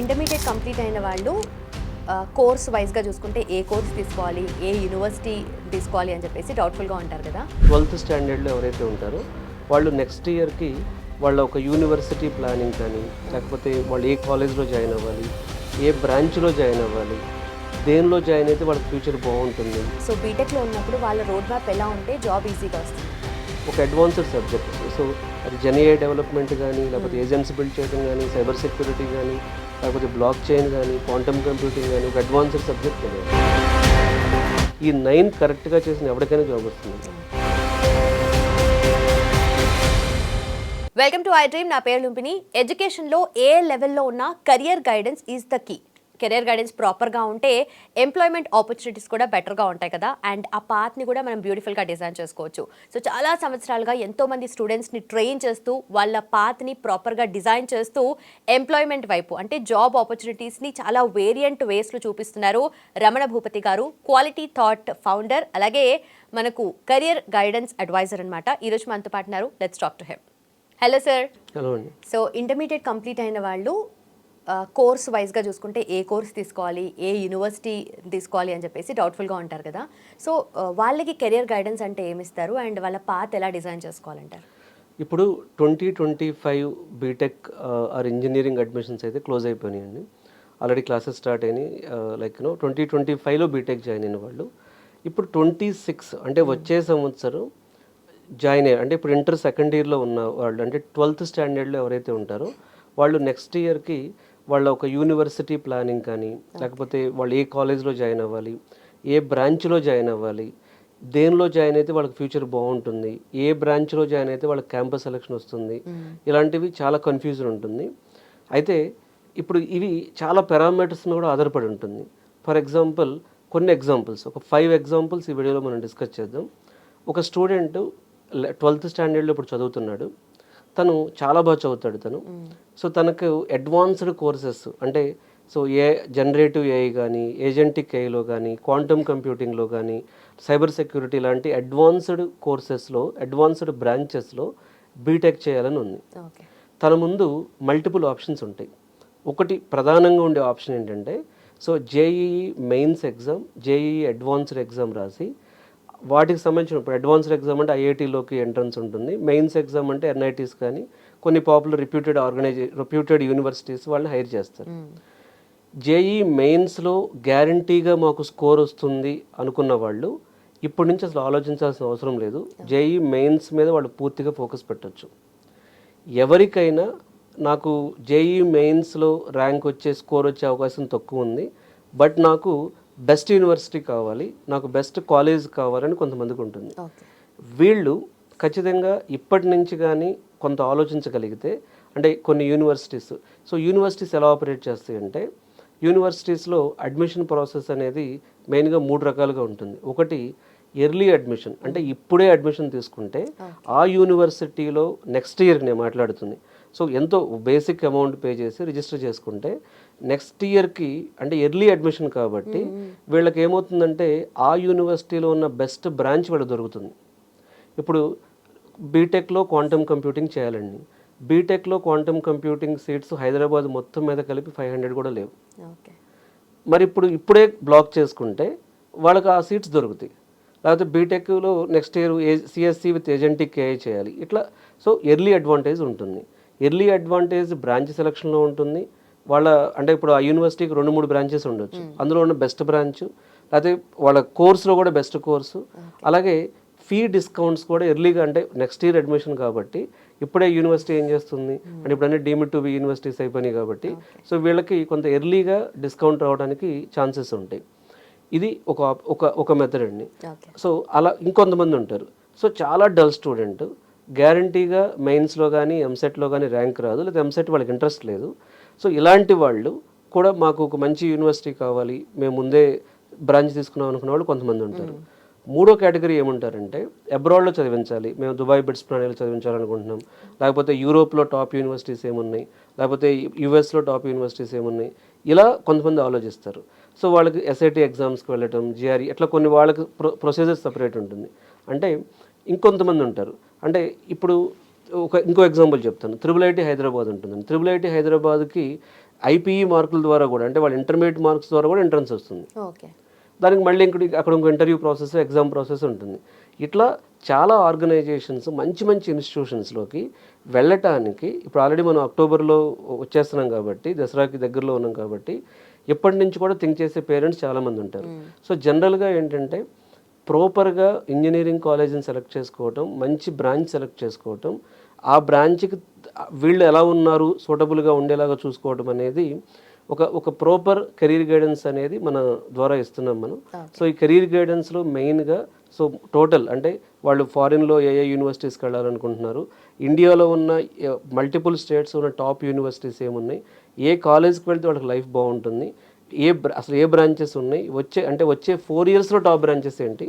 Intermediate complete అయిన వాళ్ళు course వైజ్గా చూసుకుంటే ఏ కోర్స్ తీసుకోవాలి, ఏ యూనివర్సిటీ తీసుకోవాలి అని చెప్పేసి డౌట్ఫుల్గా ఉంటారు కదా. 12th స్టాండర్డ్లో ఎవరైతే ఉంటారో వాళ్ళు నెక్స్ట్ ఇయర్కి వాళ్ళ ఒక యూనివర్సిటీ ప్లానింగ్ కానీ, లేకపోతే వాళ్ళు ఏ కాలేజ్లో జాయిన్ అవ్వాలి, ఏ బ్రాంచ్లో జాయిన్ అవ్వాలి, దేనిలో జాయిన్ అయితే వాళ్ళ ఫ్యూచర్ బాగుంటుంది. సో బీటెక్లో ఉన్నప్పుడు వాళ్ళ రోడ్ మ్యాప్ ఎలా ఉంటే జాబ్ ఈజీగా వస్తుంది. ఒక అడ్వాన్స్డ్ సబ్జెక్ట్, సో అది జెన్ఏఐ డెవలప్మెంట్ కానీ, లేకపోతే ఏజెంట్స్ బిల్డ్ చేయడం కానీ, సైబర్ సెక్యూరిటీ కానీ, లేకపోతే బ్లాక్ చైన్ కానీ, క్వాంటమ్ కంప్యూటింగ్ కానీ, ఒక అడ్వాన్స్డ్ సబ్జెక్ట్ తెలియాలి. ఈ 9 కరెక్ట్గా చేసిన ఎవరికైనా జాబ్ వస్తుంది. Welcome to I dream. నా పేరు లుంపిని. ఎడ్యుకేషన్లో ఏ లెవెల్లో ఉన్న career guidance is the key. Career guidance ప్రాపర్గా ఉంటే ఎంప్లాయ్మెంట్ ఆపర్చునిటీస్ కూడా బెటర్గా ఉంటాయి కదా. అండ్ ఆ పాత్ని కూడా మనం బ్యూటిఫుల్గా డిజైన్ చేసుకోవచ్చు. సో చాలా సంవత్సరాలుగా ఎంతోమంది స్టూడెంట్స్ని ట్రైన్ చేస్తూ వాళ్ళ పాత్ని ప్రాపర్గా డిజైన్ చేస్తూ ఎంప్లాయ్మెంట్ వైపు అంటే జాబ్ ఆపర్చునిటీస్ని చాలా వేరియంట్ వేస్లో చూపిస్తున్నారు రమణ భూపతి గారు, క్వాలిటీ థాట్ ఫౌండర్, అలాగే మనకు కెరియర్ గైడెన్స్ అడ్వైజర్ అనమాట. ఈరోజు మనతో పాటు ఉన్నారు. Let's talk to him. Hello sir. Hello అండి. సో ఇంటర్మీడియట్ కంప్లీట్ అయిన వాళ్ళు కోర్స్ వైజ్గా చూసుకుంటే ఏ కోర్స్ తీసుకోవాలి, ఏ యూనివర్సిటీ తీసుకోవాలి అని చెప్పేసి డౌట్ఫుల్గా ఉంటారు కదా. సో వాళ్ళకి కెరియర్ గైడెన్స్ అంటే ఏమిస్తారు అండ్ వాళ్ళ పాత్ ఎలా డిజైన్ చేసుకోవాలంటారు? ఇప్పుడు 2025 బీటెక్ ఆర్ ఇంజనీరింగ్ అడ్మిషన్స్ అయితే క్లోజ్ అయిపోయినాయండి. ఆల్రెడీ క్లాసెస్ స్టార్ట్ అయినాయి. 2025లో బీటెక్ జాయిన్ అయిన వాళ్ళు ఇప్పుడు 26 అంటే వచ్చే సంవత్సరం జాయిన్ అయ్యారు. అంటే ఇప్పుడు ఇంటర్ సెకండ్ ఇయర్లో ఉన్న వాళ్ళు అంటే 12th స్టాండర్డ్లో ఎవరైతే ఉంటారో వాళ్ళు నెక్స్ట్ ఇయర్కి వాళ్ళ ఒక యూనివర్సిటీ ప్లానింగ్ కానీ, లేకపోతే వాళ్ళు ఏ కాలేజ్లో జాయిన్ అవ్వాలి, ఏ బ్రాంచ్లో జాయిన్ అవ్వాలి, దేనిలో జాయిన్ అయితే వాళ్ళకి ఫ్యూచర్ బాగుంటుంది, ఏ బ్రాంచ్లో జాయిన్ అయితే వాళ్ళకి క్యాంపస్ సెలెక్షన్ వస్తుంది, ఇలాంటివి చాలా కన్ఫ్యూజన్ ఉంటుంది. అయితే ఇప్పుడు ఇవి చాలా పారామీటర్స్ మీద కూడా ఆధారపడి ఉంటుంది. ఫర్ ఎగ్జాంపుల్ కొన్ని ఎగ్జాంపుల్స్, ఒక 5 ఎగ్జాంపుల్స్ ఈ వీడియోలో మనం డిస్కస్ చేద్దాం. ఒక స్టూడెంట్ 12th స్టాండర్డ్లో ఇప్పుడు చదువుతున్నాడు. తను చాలా బాగా చదువుతాడు తను. సో తనకు అడ్వాన్స్డ్ కోర్సెస్ అంటే సో జనరేటివ్ ఏఐ కానీ, ఏజెంటిక్ ఏఐలో కానీ, క్వాంటమ్ కంప్యూటింగ్లో కానీ, సైబర్ సెక్యూరిటీ లాంటి అడ్వాన్స్డ్ కోర్సెస్లో, అడ్వాన్స్డ్ బ్రాంచెస్లో బీటెక్ చేయాలని ఉంది. తన ముందు మల్టిపుల్ ఆప్షన్స్ ఉంటాయి. ఒకటి ప్రధానంగా ఉండే ఆప్షన్ ఏంటంటే so JEE mains exam, JEE advanced exam రాసి వాటికి సంబంధించిన ఇప్పుడు అడ్వాన్స్డ్ ఎగ్జామ్ అంటే ఐఐటీలోకి ఎంట్రన్స్ ఉంటుంది. మెయిన్స్ ఎగ్జామ్ అంటే ఎన్ఐటీస్ కానీ కొన్ని పాపులర్ రిప్యూటెడ్ యూనివర్సిటీస్ వాళ్ళని హైర్ చేస్తారు. జేఈ మెయిన్స్లో గ్యారంటీగా మాకు స్కోర్ వస్తుంది అనుకున్న వాళ్ళు ఇప్పటి నుంచి అసలు ఆలోచించాల్సిన అవసరం లేదు. జేఈ మెయిన్స్ మీద వాళ్ళు పూర్తిగా ఫోకస్ పెట్టచ్చు. ఎవరికైనా నాకు జేఈ మెయిన్స్లో ర్యాంక్ వచ్చే స్కోర్ వచ్చే అవకాశం తక్కువ ఉంది, బట్ నాకు బెస్ట్ యూనివర్సిటీ కావాలి, నాకు బెస్ట్ కాలేజ్ కావాలని కొంతమందికి ఉంటుంది. వీళ్ళు ఖచ్చితంగా ఇప్పటి నుంచి కానీ కొంత ఆలోచించగలిగితే అంటే కొన్ని యూనివర్సిటీస్ ఎలా ఆపరేట్ చేస్తాయి అంటే యూనివర్సిటీస్లో అడ్మిషన్ ప్రాసెస్ అనేది మెయిన్గా 3 రకాలుగా ఉంటుంది. ఒకటి ఎర్లీ అడ్మిషన్, అంటే ఇప్పుడే అడ్మిషన్ తీసుకుంటే ఆ యూనివర్సిటీలో నెక్స్ట్ ఇయర్కి నేను మాట్లాడుతుంది. సో ఎంతో బేసిక్ అమౌంట్ పే చేసి రిజిస్టర్ చేసుకుంటే నెక్స్ట్ ఇయర్కి అంటే ఎర్లీ అడ్మిషన్ కాబట్టి వీళ్ళకి ఏమవుతుందంటే ఆ యూనివర్సిటీలో ఉన్న బెస్ట్ బ్రాంచ్ వీళ్ళకి దొరుకుతుంది. ఇప్పుడు బీటెక్లో క్వాంటమ్ కంప్యూటింగ్ చేయాలండి. బీటెక్లో క్వాంటమ్ కంప్యూటింగ్ సీట్స్ హైదరాబాద్ మొత్తం మీద కలిపి 500 కూడా లేవు. మరి ఇప్పుడే బ్లాక్ చేసుకుంటే వాళ్ళకి ఆ సీట్స్ దొరుకుతాయి. లేకపోతే బీటెక్లో next year CSE with agentic AI చేయాలి. ఇట్లా సో ఎర్లీ అడ్వాంటేజ్ ఉంటుంది. ఎర్లీ అడ్వాంటేజ్ బ్రాంచ్ సెలక్షన్లో ఉంటుంది. వాళ్ళ అంటే ఇప్పుడు ఆ యూనివర్సిటీకి 2-3 బ్రాంచెస్ ఉండొచ్చు. అందులో ఉన్న బెస్ట్ బ్రాంచ్, లేకపోతే వాళ్ళ కోర్సులో కూడా బెస్ట్ కోర్సు, అలాగే ఫీ డిస్కౌంట్స్ కూడా ఎర్లీగా అంటే నెక్స్ట్ ఇయర్ అడ్మిషన్ కాబట్టి ఇప్పుడే యూనివర్సిటీ ఏం చేస్తుంది అంటే ఇప్పుడన్నీ డీమ్డ్ టు బి యూనివర్సిటీస్ అయిపోయినాయి కాబట్టి సో వీళ్ళకి కొంత ఎర్లీగా డిస్కౌంట్ రావడానికి ఛాన్సెస్ ఉంటాయి. ఇది ఒక మెథడ్ అండి. సో అలా ఇంకొంతమంది ఉంటారు. సో చాలా డల్ స్టూడెంట్, గ్యారంటీగా మెయిన్స్లో కానీ ఎంసెట్లో కానీ ర్యాంక్ రాదు, లేదా ఎంసెట్ వాళ్ళకి ఇంట్రెస్ట్ లేదు. సో ఇలాంటి వాళ్ళు కూడా మాకు ఒక మంచి యూనివర్సిటీ కావాలి, మేము ముందే బ్రాంచ్ తీసుకున్నాం అనుకున్న వాళ్ళు కొంతమంది ఉంటారు. మూడో కేటగిరీ ఏమంటారంటే అబ్రాడ్లో చదివించాలి, మేము దుబాయ్ బిట్స్ ప్రణాళికలో చదివించాలనుకుంటున్నాం, లేకపోతే యూరోప్లో టాప్ యూనివర్సిటీస్ ఏమున్నాయి, లేకపోతే యుఎస్లో టాప్ యూనివర్సిటీస్ ఏమున్నాయి, ఇలా కొంతమంది ఆలోచిస్తారు. సో వాళ్ళకి ఎస్ఐటి ఎగ్జామ్స్కి వెళ్ళటం, జిఆర్ఈ అట్లా కొన్ని వాళ్ళకి ప్రొసీజర్ సపరేట్ ఉంటుంది. అంటే ఇంకొంతమంది ఉంటారు. అంటే ఇప్పుడు ఇంకో ఎగ్జాంపుల్ చెప్తాను. IIIT హైదరాబాద్ ఉంటుందండి. IIIT హైదరాబాద్కి ఐపీఈ మార్కుల ద్వారా కూడా, అంటే వాళ్ళ ఇంటర్మీడియట్ మార్క్స్ ద్వారా కూడా ఎంట్రన్స్ వస్తుంది. ఓకే. దానికి మళ్ళీ అక్కడ ఇంకో ఇంటర్వ్యూ ప్రాసెస్, ఎగ్జామ్ ప్రాసెస్ ఉంటుంది. ఇట్లా చాలా ఆర్గనైజేషన్స్ మంచి మంచి ఇన్స్టిట్యూషన్స్లోకి వెళ్ళటానికి ఇప్పుడు ఆల్రెడీ మనం అక్టోబర్లో వచ్చేస్తున్నాం కాబట్టి, దసరాకి దగ్గరలో ఉన్నాం కాబట్టి ఇప్పటి నుంచి కూడా థింక్ చేసే పేరెంట్స్ చాలామంది ఉంటారు. సో జనరల్గా ఏంటంటే ప్రాపర్గా ఇంజనీరింగ్ కాలేజీని సెలెక్ట్ చేసుకోవటం, మంచి బ్రాంచ్ సెలెక్ట్ చేసుకోవటం, ఆ బ్రాంచ్కి వీళ్ళు ఎలా ఉన్నారు సూటబుల్గా ఉండేలాగా చూసుకోవటం అనేది ఒక ప్రాపర్ కెరీర్ గైడెన్స్ అనేది మన ద్వారా ఇస్తున్నాం మనం. సో ఈ కెరీర్ గైడెన్స్లో మెయిన్గా సో టోటల్ అంటే వాళ్ళు ఫారిన్లో ఏ యూనివర్సిటీస్కి వెళ్ళాలనుకుంటున్నారు, ఇండియాలో ఉన్న మల్టిపుల్ స్టేట్స్ ఉన్న టాప్ యూనివర్సిటీస్ ఏమున్నాయి, ఏ కాలేజ్కి వెళ్తే వాళ్ళకి లైఫ్ బాగుంటుంది, అసలు ఏ బ్రాంచెస్ ఉన్నాయి, వచ్చే 4 ఇయర్స్లో టాప్ బ్రాంచెస్ ఏంటి,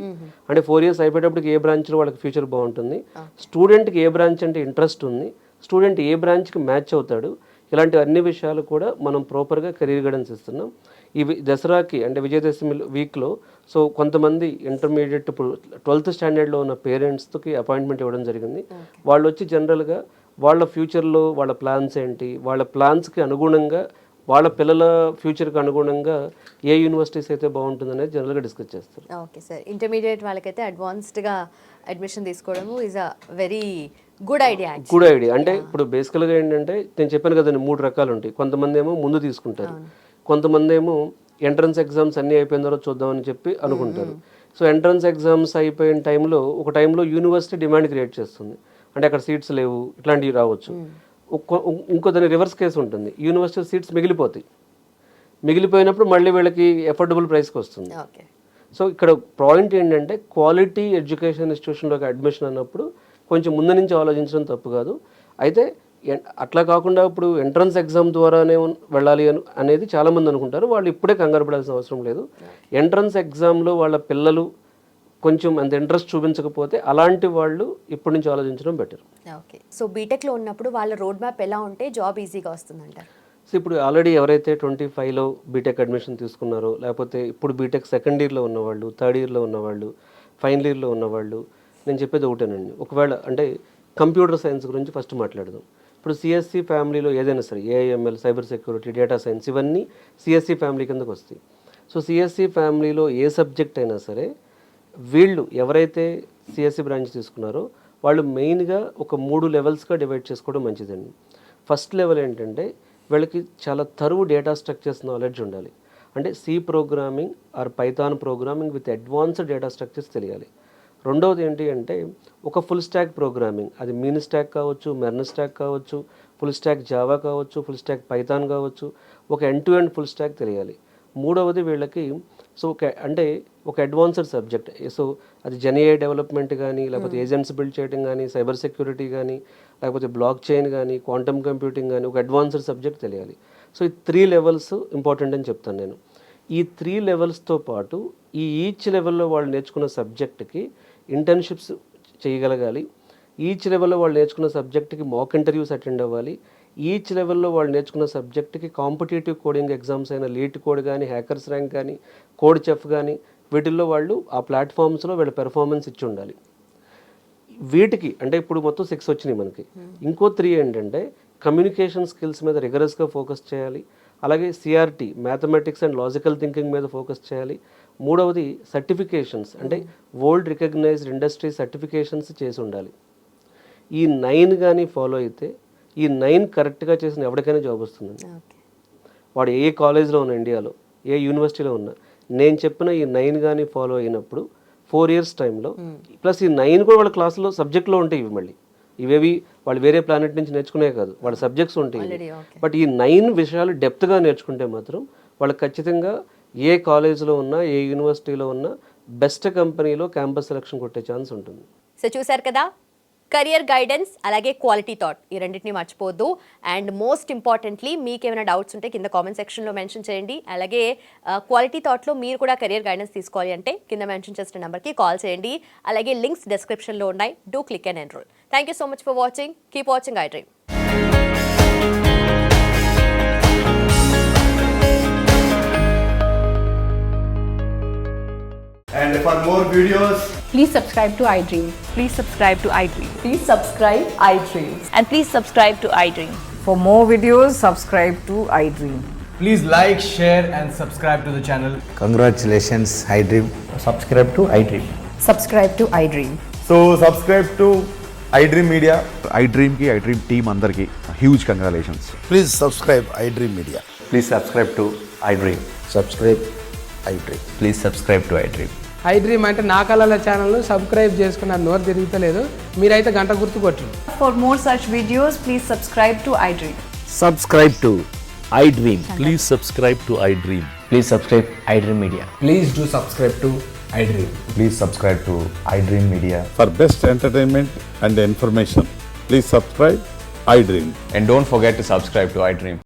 అంటే 4 ఇయర్స్ అయిపోయేటప్పటికి ఏ బ్రాంచ్లో వాళ్ళకి ఫ్యూచర్ బాగుంటుంది, స్టూడెంట్కి ఏ బ్రాంచ్ అంటే ఇంట్రెస్ట్ ఉంది, స్టూడెంట్ ఏ బ్రాంచ్కి మ్యాచ్ అవుతాడు, ఇలాంటి అన్ని విషయాలు కూడా మనం ప్రాపర్గా కెరీర్ గైడెన్స్ ఇస్తున్నాం. ఇవి దసరాకి అంటే విజయదశమి వీక్లో సో కొంతమంది ఇంటర్మీడియట్ ఇప్పుడు 12th స్టాండర్డ్లో ఉన్న పేరెంట్స్కి అపాయింట్మెంట్ ఇవ్వడం జరిగింది. వాళ్ళు వచ్చి జనరల్గా వాళ్ళ ఫ్యూచర్లో వాళ్ళ ప్లాన్స్ ఏంటి, వాళ్ళ ప్లాన్స్కి అనుగుణంగా వాళ్ళ పిల్లల ఫ్యూచర్కి అనుగుణంగా ఏ యూనివర్సిటీస్ అయితే బాగుంటుందనేది జనరల్గా డిస్కస్ చేస్తారు. Okay sir. ఇంటర్మీడియట్ వాళ్ళకైతే అడ్వాన్స్డ్గా అడ్మిషన్ తీసుకోవడము is a very good idea. అంటే ఇప్పుడు బేసికల్గా ఏంటంటే నేను చెప్పాను కదండి 3 రకాలు ఉంటాయి. కొంతమంది ఏమో ముందు తీసుకుంటారు, కొంతమంది ఏమో ఎంట్రన్స్ ఎగ్జామ్స్ అన్నీ అయిపోయిన తర్వాత చూద్దామని చెప్పి అనుకుంటారు. సో ఎంట్రన్స్ ఎగ్జామ్స్ అయిపోయిన టైంలో యూనివర్సిటీ డిమాండ్ క్రియేట్ చేస్తుంది, అంటే అక్కడ సీట్స్ లేవు, ఇట్లాంటివి రావచ్చు. ఇంకో దాని రివర్స్ కేసు ఉంటుంది, యూనివర్సిటీ సీట్స్ మిగిలిపోయినప్పుడు మళ్ళీ వీళ్ళకి ఎఫోర్డబుల్ ప్రైస్కి వస్తుంది. సో ఇక్కడ పాయింట్ ఏంటంటే క్వాలిటీ ఎడ్యుకేషన్ ఇన్స్టిట్యూషన్లోకి అడ్మిషన్ అన్నప్పుడు కొంచెం ముందు నుంచి ఆలోచించడం తప్పు కాదు. అయితే అట్లా కాకుండా ఇప్పుడు ఎంట్రన్స్ ఎగ్జామ్ ద్వారానే వెళ్ళాలి అనేది చాలామంది అనుకుంటారు. వాళ్ళు ఇప్పుడే కంగారు పడాల్సిన అవసరం లేదు. ఎంట్రన్స్ ఎగ్జామ్లో వాళ్ళ పిల్లలు కొంచెం అంత ఇంట్రెస్ట్ చూపించకపోతే అలాంటి వాళ్ళు ఇప్పటి నుంచి ఆలోచించడం బెటర్. ఓకే. సో బీటెక్లో ఉన్నప్పుడు వాళ్ళ రోడ్ మ్యాప్ ఎలా ఉంటే జాబ్ ఈజీగా వస్తుందంట? సో ఇప్పుడు ఆల్రెడీ ఎవరైతే 25లో బీటెక్ అడ్మిషన్ తీసుకున్నారో, లేకపోతే ఇప్పుడు బీటెక్ సెకండ్ ఇయర్లో ఉన్నవాళ్ళు, థర్డ్ ఇయర్లో ఉన్నవాళ్ళు, ఫైనల్ ఇయర్లో ఉన్నవాళ్ళు, నేను చెప్పేది ఒకటేనండి. ఒకవేళ అంటే కంప్యూటర్ సైన్స్ గురించి ఫస్ట్ మాట్లాడదాం. ఇప్పుడు సిఎస్సి ఫ్యామిలీలో ఏదైనా సరే AIML, cyber security, data science ఇవన్నీ సిఎస్సి ఫ్యామిలీ కిందకు వస్తాయి. సో సిఎస్సి ఫ్యామిలీలో ఏ సబ్జెక్ట్ అయినా సరే వీళ్ళు ఎవరైతే సిఎస్సి బ్రాంచ్ తీసుకున్నారో వాళ్ళు మెయిన్గా ఒక 3 లెవెల్స్గా డివైడ్ చేసుకోవడం మంచిదండి. ఫస్ట్ లెవెల్ ఏంటంటే వీళ్ళకి చాలా తరువు డేటా స్ట్రక్చర్స్ నాలెడ్జ్ ఉండాలి. అంటే C programming or Python programming with advanced data structures తెలియాలి. రెండవది ఏంటి అంటే ఒక ఫుల్ స్టాక్ ప్రోగ్రామింగ్, అది మీన్ స్టాక్ కావచ్చు, మెర్న్ స్టాక్ కావచ్చు, ఫుల్ స్టాక్ జావా కావచ్చు, ఫుల్ స్టాక్ పైథాన్ కావచ్చు, ఒక end to end full stack తెలియాలి. మూడవది వీళ్ళకి సో ఒక అడ్వాన్స్డ్ సబ్జెక్ట్, సో అది జెన్ఏఐ డెవలప్మెంట్ కానీ, లేకపోతే ఏజెంట్స్ బిల్డ్ చేయడం కానీ, సైబర్ సెక్యూరిటీ కానీ, లేకపోతే బ్లాక్ చైన్ కానీ, క్వాంటమ్ కంప్యూటింగ్ కానీ, ఒక అడ్వాన్స్డ్ సబ్జెక్ట్ తెలియాలి. సో ఈ 3 లెవెల్స్ ఇంపార్టెంట్ అని చెప్తాను నేను. ఈ 3 లెవెల్స్తో పాటు ఈచ్ లెవెల్లో వాళ్ళు నేర్చుకున్న సబ్జెక్ట్కి ఇంటర్న్షిప్స్ చేయగలగాలి. ఈచ్ లెవెల్లో వాళ్ళు నేర్చుకున్న సబ్జెక్ట్కి మాక్ ఇంటర్వ్యూస్ అటెండ్ అవ్వాలి. ఈచ్ లెవెల్లో వాళ్ళు నేర్చుకున్న సబ్జెక్ట్కి కాంపిటేటివ్ కోడింగ్ ఎగ్జామ్స్ అయిన లీట్ కోడ్ కానీ, హ్యాకర్స్ ర్యాంక్ కానీ, కోడ్ చెఫ్ కానీ, వీటిల్లో వాళ్ళు ఆ ప్లాట్ఫామ్స్లో వీళ్ళ పెర్ఫార్మెన్స్ ఇచ్చి ఉండాలి. వీటికి అంటే ఇప్పుడు మొత్తం 6 వచ్చినాయి మనకి. ఇంకో 3 ఏంటంటే కమ్యూనికేషన్ స్కిల్స్ మీద రిగరస్గా ఫోకస్ చేయాలి. అలాగే CRT, mathematics and logical thinking మీద ఫోకస్ చేయాలి. మూడవది సర్టిఫికేషన్స్, అంటే వరల్డ్ రికగ్నైజ్డ్ ఇండస్ట్రీ సర్టిఫికేషన్స్ చేసి ఉండాలి. ఈ 9 కానీ ఫాలో అయితే, ఈ 9 కరెక్ట్గా చేసిన ఎవరికైనా జాబ్ వస్తుందండి. వాడు ఏ కాలేజ్లో ఉన్న, ఇండియాలో ఏ యూనివర్సిటీలో ఉన్నా, నేను చెప్పిన ఈ 9 కానీ ఫాలో అయినప్పుడు 4 ఇయర్స్ టైంలో ప్లస్ ఈ 9 కూడా వాళ్ళ క్లాసులో సబ్జెక్ట్లో ఉంటాయి. ఇవి మళ్ళీ ఇవేవి వాళ్ళు వేరే ప్లానెట్ నుంచి నేర్చుకునే కాదు, వాళ్ళ సబ్జెక్ట్స్ ఉంటాయి. బట్ ఈ 9 విషయాలు డెప్త్గా నేర్చుకుంటే మాత్రం వాళ్ళకి ఖచ్చితంగా ఏ కాలేజ్లో ఉన్నా, ఏ యూనివర్సిటీలో ఉన్నా బెస్ట్ కంపెనీలో క్యాంపస్ సెలక్షన్ కొట్టే ఛాన్స్ ఉంటుంది. సో చూసారు కదా, కెరియర్ గైడెన్స్ అలాగే క్వాలిటీ థాట్, ఈ రెండింటిని మర్చిపోవద్దు. అండ్ మోస్ట్ ఇంపార్టెంట్లీ మీకు ఏమైనా డౌట్స్ ఉంటే కింద కామెంట్ సెక్షన్లో మెన్షన్ చేయండి. అలాగే క్వాలిటీ థాట్లో మీరు కూడా కెరియర్ గైడెన్స్ తీసుకోవాలి అంటే కింద మెన్షన్ చేసిన నెంబర్కి కాల్ చేయండి. అలాగే లింక్స్ డిస్క్రిప్షన్లో ఉన్నాయి. Do click and enrol. Thank you so much for watching. Keep watching I dream. And for more videos, Please subscribe to iDream. Please subscribe to iDream. Please subscribe iDream. And please subscribe to iDream. For more videos, subscribe to iDream. please like, share, and subscribe to the channel. Congratulations, iDream. subscribe to iDream. Subscribe to iDream. So subscribe to iDream Media. iDream ki iDream team అందరికి huge congratulations. Please subscribe iDream Media. Please subscribe to iDream. Subscribe iDream. Please subscribe to iDream. iDream అంటే నా కళల ఛానల్ను subscribe చేసుకున్న నోరు తిరుగుతలేదు, మీరైతే గంట గుర్తు కొట్టండి. For more such videos, please subscribe to iDream. Subscribe to iDream. Please subscribe to iDream. Please subscribe iDream Media. Please do subscribe to iDream. Please subscribe to iDream Media. For best entertainment and information, please subscribe iDream. And don't forget to subscribe to iDream.